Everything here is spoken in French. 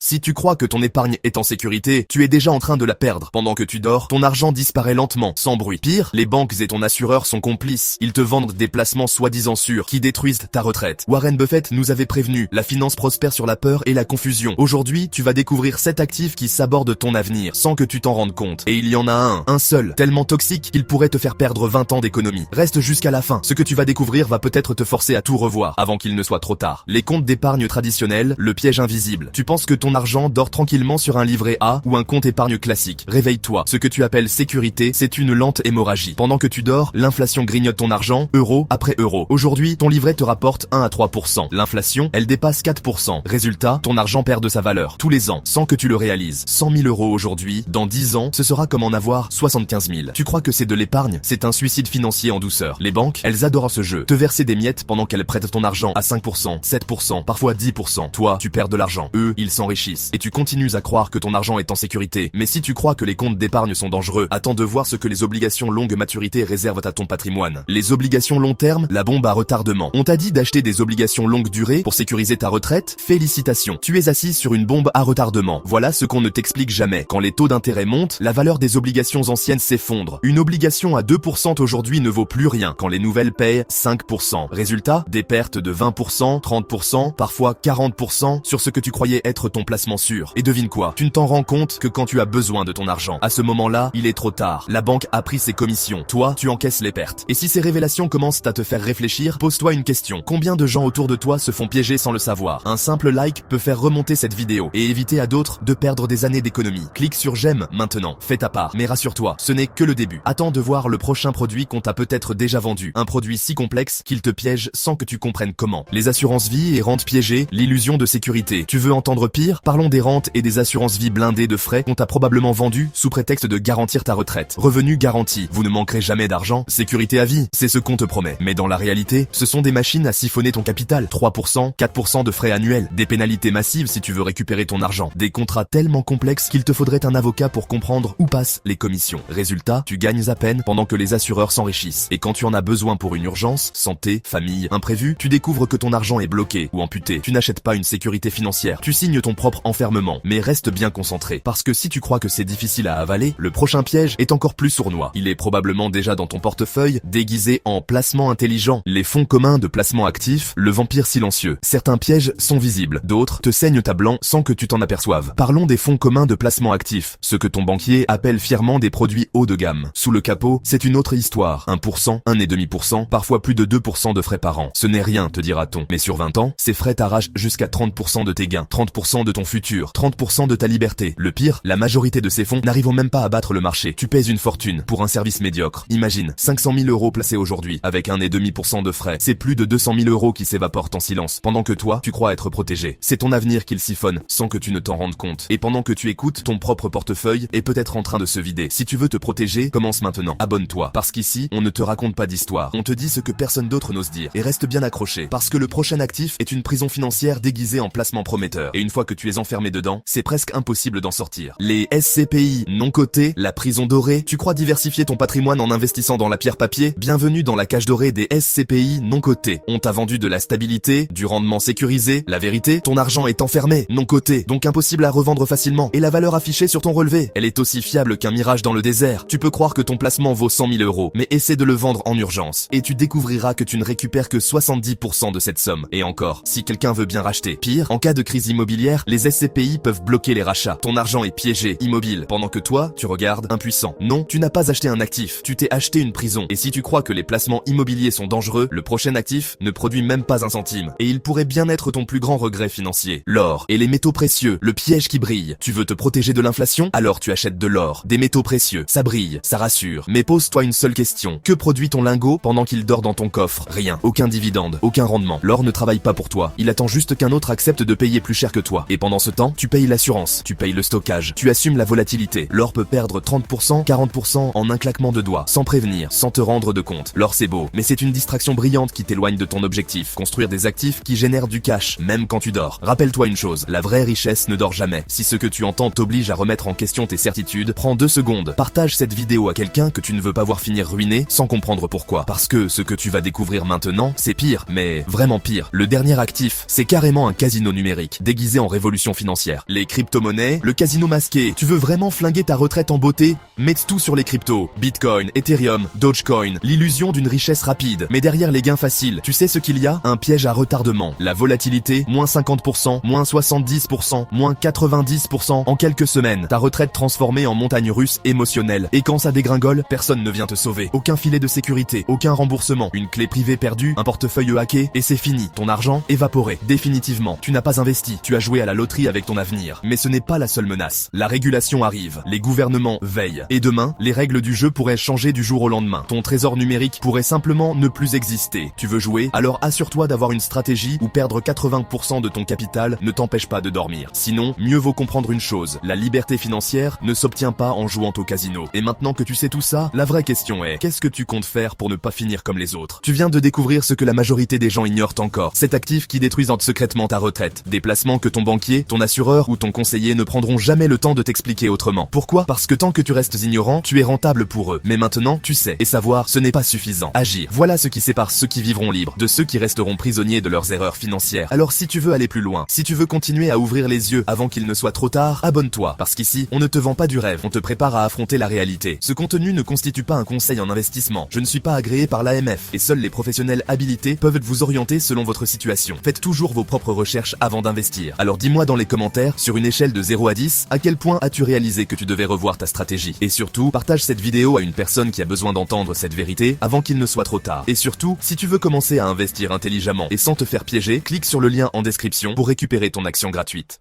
Si tu crois que ton épargne est en sécurité, tu es déjà en train de la perdre. Pendant que tu dors, ton argent disparaît lentement, sans bruit. Pire, les banques et ton assureur sont complices. Ils te vendent des placements soi-disant sûrs qui détruisent ta retraite. Warren Buffett nous avait prévenu, la finance prospère sur la peur et la confusion. Aujourd'hui, tu vas découvrir 7 actifs qui sabordent ton avenir sans que tu t'en rendes compte. Et il y en a un seul, tellement toxique qu'il pourrait te faire perdre 20 ans d'économie. Reste jusqu'à la fin. Ce que tu vas découvrir va peut-être te forcer à tout revoir avant qu'il ne soit trop tard. Les comptes d'épargne traditionnels, le piège invisible. Tu penses que ton argent dort tranquillement sur un livret A ou un compte épargne classique. Réveille-toi. Ce que tu appelles sécurité, c'est une lente hémorragie. Pendant que tu dors, l'inflation grignote ton argent, euro après euro. Aujourd'hui, ton livret te rapporte 1 à 3%. L'inflation, elle dépasse 4%. Résultat, ton argent perd de sa valeur tous les ans, sans que tu le réalises. 100 000 euros aujourd'hui, dans 10 ans, ce sera comme en avoir 75 000. Tu crois que c'est de l'épargne? C'est un suicide financier en douceur. Les banques, elles adorent ce jeu. Te verser des miettes pendant qu'elles prêtent ton argent à 5%, 7%, parfois 10%. Toi, tu perds de l'argent. Eux, ils s'enrichissent. Et tu continues à croire que ton argent est en sécurité. Mais si tu crois que les comptes d'épargne sont dangereux, attends de voir ce que les obligations longue maturité réservent à ton patrimoine. Les obligations long terme, la bombe à retardement. On t'a dit d'acheter des obligations longue durée pour sécuriser ta retraite? Félicitations. Tu es assis sur une bombe à retardement. Voilà ce qu'on ne t'explique jamais. Quand les taux d'intérêt montent, la valeur des obligations anciennes s'effondre. Une obligation à 2% aujourd'hui ne vaut plus rien quand les nouvelles payent 5%. Résultat, des pertes de 20%, 30%, parfois 40% sur ce que tu croyais être ton placement sûr. Et devine quoi? Tu ne t'en rends compte que quand tu as besoin de ton argent. À ce moment-là, il est trop tard. La banque a pris ses commissions. Toi, tu encaisses les pertes. Et si ces révélations commencent à te faire réfléchir, pose-toi une question. Combien de gens autour de toi se font piéger sans le savoir? Un simple like peut faire remonter cette vidéo et éviter à d'autres de perdre des années d'économie. Clique sur j'aime maintenant. Fais ta part. Mais rassure-toi, ce n'est que le début. Attends de voir le prochain produit qu'on t'a peut-être déjà vendu. Un produit si complexe qu'il te piège sans que tu comprennes comment. Les assurances vie et rentes piégées, l'illusion de sécurité. Tu veux entendre pire? Parlons des rentes et des assurances vie blindées de frais qu'on t'a probablement vendu sous prétexte de garantir ta retraite. Revenu garanti. Vous ne manquerez jamais d'argent. Sécurité à vie. C'est ce qu'on te promet. Mais dans la réalité, ce sont des machines à siphonner ton capital. 3%, 4% de frais annuels. Des pénalités massives si tu veux récupérer ton argent. Des contrats tellement complexes qu'il te faudrait un avocat pour comprendre où passent les commissions. Résultat, tu gagnes à peine pendant que les assureurs s'enrichissent. Et quand tu en as besoin pour une urgence, santé, famille, imprévu, tu découvres que ton argent est bloqué ou amputé. Tu n'achètes pas une sécurité financière. Tu signes ton propre enfermement. Mais reste bien concentré. Parce que si tu crois que c'est difficile à avaler, le prochain piège est encore plus sournois. Il est probablement déjà dans ton portefeuille, déguisé en placement intelligent. Les fonds communs de placement actif, le vampire silencieux. Certains pièges sont visibles, d'autres te saignent à blanc sans que tu t'en aperçoives. Parlons des fonds communs de placement actif, ce que ton banquier appelle fièrement des produits haut de gamme. Sous le capot, c'est une autre histoire. 1%, 1,5%, parfois plus de 2% de frais par an. Ce n'est rien, te dira-t-on. Mais sur 20 ans, ces frais t'arrachent jusqu'à 30% de tes gains, 30% de ton futur, 30% de ta liberté. Le pire, la majorité de ces fonds n'arrivent même pas à battre le marché. Tu pèses une fortune pour un service médiocre. Imagine, 500 000 euros placés aujourd'hui, avec 1,5% de frais. C'est plus de 200 000 euros qui s'évaporent en silence, pendant que toi, tu crois être protégé. C'est ton avenir qu'il siphonne, sans que tu ne t'en rendes compte. Et pendant que tu écoutes, ton propre portefeuille est peut-être en train de se vider. Si tu veux te protéger, commence maintenant. Abonne-toi. Parce qu'ici, on ne te raconte pas d'histoire. On te dit ce que personne d'autre n'ose dire. Et reste bien accroché. Parce que le prochain actif est une prison financière déguisée en placement prometteur. Et une fois que tu es enfermé dedans, c'est presque impossible d'en sortir. Les SCPI non cotés, la prison dorée. Tu crois diversifier ton patrimoine en investissant dans la pierre papier? Bienvenue dans la cage dorée des SCPI non cotés. On t'a vendu de la stabilité, du rendement sécurisé. La vérité, ton argent est enfermé, non coté, donc impossible à revendre facilement. Et la valeur affichée sur ton relevé, elle est aussi fiable qu'un mirage dans le désert. Tu peux croire que ton placement vaut 100 000 euros, mais essaie de le vendre en urgence. Et tu découvriras que tu ne récupères que 70% de cette somme. Et encore, si quelqu'un veut bien racheter. Pire, en cas de crise immobilière, les SCPI peuvent bloquer les rachats. Ton argent est piégé, immobile, pendant que toi, tu regardes, impuissant. Non, tu n'as pas acheté un actif, tu t'es acheté une prison. Et si tu crois que les placements immobiliers sont dangereux, le prochain actif ne produit même pas un centime. Et il pourrait bien être ton plus grand regret financier. L'or et les métaux précieux, le piège qui brille. Tu veux te protéger de l'inflation? Alors tu achètes de l'or, des métaux précieux. Ça brille, ça rassure. Mais pose-toi une seule question. Que produit ton lingot pendant qu'il dort dans ton coffre? Rien. Aucun dividende, aucun rendement. L'or ne travaille pas pour toi. Il attend juste qu'un autre accepte de payer plus cher que toi. Et pendant ce temps, tu payes l'assurance, tu payes le stockage, tu assumes la volatilité. L'or peut perdre 30%, 40% en un claquement de doigts, sans prévenir, sans te rendre de compte. L'or c'est beau, mais c'est une distraction brillante qui t'éloigne de ton objectif. Construire des actifs qui génèrent du cash, même quand tu dors. Rappelle-toi une chose, la vraie richesse ne dort jamais. Si ce que tu entends t'oblige à remettre en question tes certitudes, prends 2 secondes. Partage cette vidéo à quelqu'un que tu ne veux pas voir finir ruiné sans comprendre pourquoi. Parce que ce que tu vas découvrir maintenant, c'est pire, mais vraiment pire. Le dernier actif, c'est carrément un casino numérique, déguisé en révolution révolution financière. Les crypto-monnaies, le casino masqué. Tu veux vraiment flinguer ta retraite en beauté? Mets tout sur les cryptos. Bitcoin, Ethereum, Dogecoin, l'illusion d'une richesse rapide. Mais derrière les gains faciles, tu sais ce qu'il y a? Un piège à retardement. La volatilité, moins 50%, moins 70%, moins 90% en quelques semaines. Ta retraite transformée en montagne russe émotionnelle. Et quand ça dégringole, personne ne vient te sauver. Aucun filet de sécurité, aucun remboursement, une clé privée perdue, un portefeuille hacké, et c'est fini. Ton argent, évaporé. Définitivement. Tu n'as pas investi. Tu as joué à la loterie avec ton avenir. Mais ce n'est pas la seule menace. La régulation arrive. Les gouvernements veillent. Et demain, les règles du jeu pourraient changer du jour au lendemain. Ton trésor numérique pourrait simplement ne plus exister. Tu veux jouer? Alors assure-toi d'avoir une stratégie où perdre 80% de ton capital ne t'empêche pas de dormir. Sinon, mieux vaut comprendre une chose. La liberté financière ne s'obtient pas en jouant au casino. Et maintenant que tu sais tout ça, la vraie question est, qu'est-ce que tu comptes faire pour ne pas finir comme les autres? Tu viens de découvrir ce que la majorité des gens ignorent encore. Cet actif qui détruisent secrètement ta retraite. Des placements que ton banquier, ton assureur ou ton conseiller ne prendront jamais le temps de t'expliquer autrement. Pourquoi? Parce que tant que tu restes ignorant, tu es rentable pour eux. Mais maintenant, tu sais. Et savoir, ce n'est pas suffisant. Agir. Voilà ce qui sépare ceux qui vivront libres de ceux qui resteront prisonniers de leurs erreurs financières. Alors si tu veux aller plus loin, si tu veux continuer à ouvrir les yeux avant qu'il ne soit trop tard, abonne-toi. Parce qu'ici, on ne te vend pas du rêve, on te prépare à affronter la réalité. Ce contenu ne constitue pas un conseil en investissement. Je ne suis pas agréé par l'AMF et seuls les professionnels habilités peuvent vous orienter selon votre situation. Faites toujours vos propres recherches avant d'investir. Alors dis-moi dans les commentaires, sur une échelle de 0 à 10, à quel point as-tu réalisé que tu devais revoir ta stratégie? Et surtout, partage cette vidéo à une personne qui a besoin d'entendre cette vérité avant qu'il ne soit trop tard. Et surtout, si tu veux commencer à investir intelligemment et sans te faire piéger, clique sur le lien en description pour récupérer ton action gratuite.